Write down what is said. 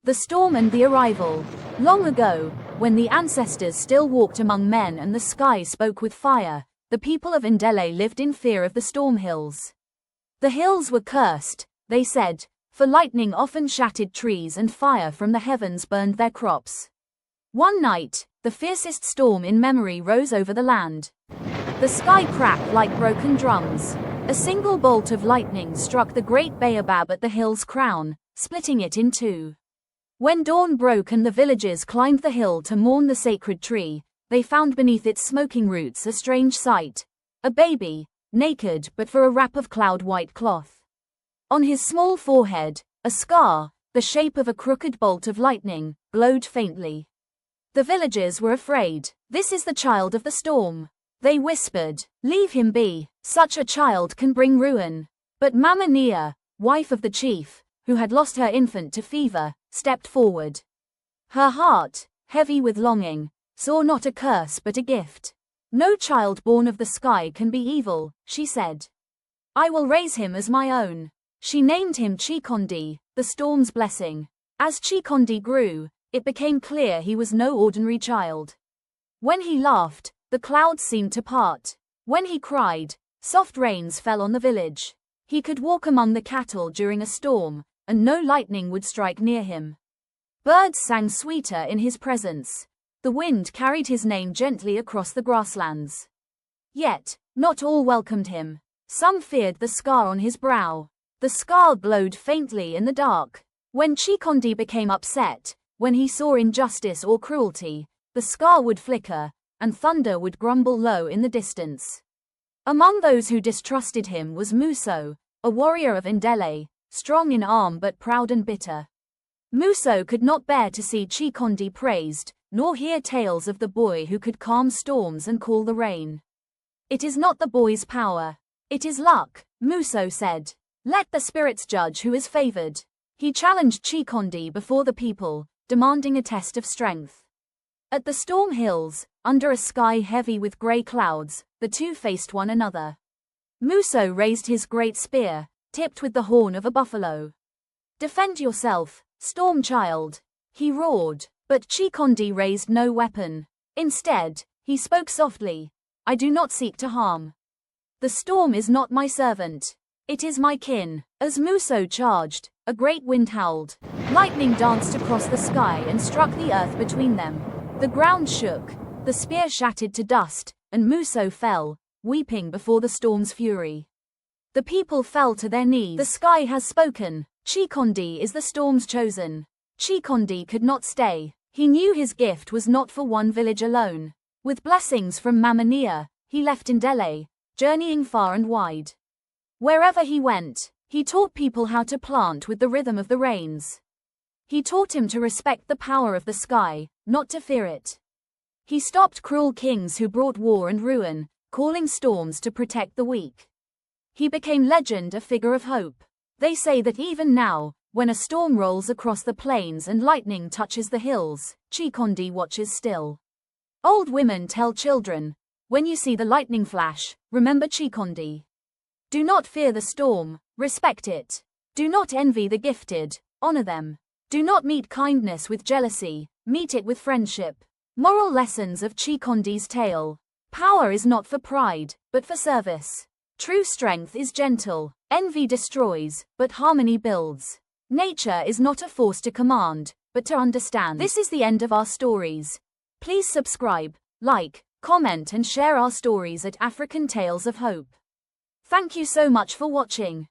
The storm and the arrival. Long ago, when the ancestors still walked among men and the sky spoke with fire, the people of Ndele lived in fear of the storm hills. The hills were cursed, they said, for lightning often shattered trees and fire from the heavens burned their crops. One night, the fiercest storm in memory rose over the land. The sky cracked like broken drums. A single bolt of lightning struck the Great Baobab at the hill's crown, splitting it in two. When dawn broke and the villagers climbed the hill to mourn the sacred tree, they found beneath its smoking roots a strange sight. A baby, naked but for a wrap of cloud-white cloth. On his small forehead, a scar, the shape of a crooked bolt of lightning, glowed faintly. The villagers were afraid. "This is the child of the storm," they whispered. "Leave him be, such a child can bring ruin." But Mama Nia, wife of the chief, who had lost her infant to fever, stepped forward. Her heart, heavy with longing, saw not a curse but a gift. "No child born of the sky can be evil," she said. "I will raise him as my own." She named him Chikondi, the storm's blessing. As Chikondi grew, it became clear he was no ordinary child. When he laughed, the clouds seemed to part. When he cried, soft rains fell on the village. He could walk among the cattle during a storm, and no lightning would strike near him. Birds sang sweeter in his presence. The wind carried his name gently across the grasslands. Yet, not all welcomed him. Some feared the scar on his brow. The scar glowed faintly in the dark. When Chikondi became upset, when he saw injustice or cruelty, the scar would flicker, and thunder would grumble low in the distance. Among those who distrusted him was Muso, a warrior of Ndele, strong in arm but proud and bitter. Muso could not bear to see Chikondi praised, nor hear tales of the boy who could calm storms and cool the rain. "It is not the boy's power. It is luck," Muso said. "Let the spirits judge who is favored." He challenged Chikondi before the people, demanding a test of strength. At the storm hills, under a sky heavy with grey clouds, the two faced one another. Muso raised his great spear, tipped with the horn of a buffalo. "Defend yourself, storm child," he roared. But Chikondi raised no weapon. Instead, he spoke softly. "I do not seek to harm. The storm is not my servant. It is my kin." As Muso charged, a great wind howled. Lightning danced across the sky and struck the earth between them. The ground shook, the spear shattered to dust, and Muso fell, weeping before the storm's fury. The people fell to their knees. "The sky has spoken. Chikondi is the storm's chosen." Chikondi could not stay. He knew his gift was not for one village alone. With blessings from Mama Nia, he left Ndele, journeying far and wide. Wherever he went, he taught people how to plant with the rhythm of the rains. He taught him to respect the power of the sky, not to fear it. He stopped cruel kings who brought war and ruin, calling storms to protect the weak. He became legend, a figure of hope. They say that even now, when a storm rolls across the plains and lightning touches the hills, Chikondi watches still. Old women tell children, "When you see the lightning flash, remember Chikondi. Do not fear the storm, respect it. Do not envy the gifted, honor them. Do not meet kindness with jealousy, meet it with friendship." Moral lessons of Chikondi's tale. Power is not for pride, but for service. True strength is gentle. Envy destroys, but harmony builds. Nature is not a force to command, but to understand. This is the end of our stories. Please subscribe, like, comment and share our stories at African Tales of Hope. Thank you so much for watching.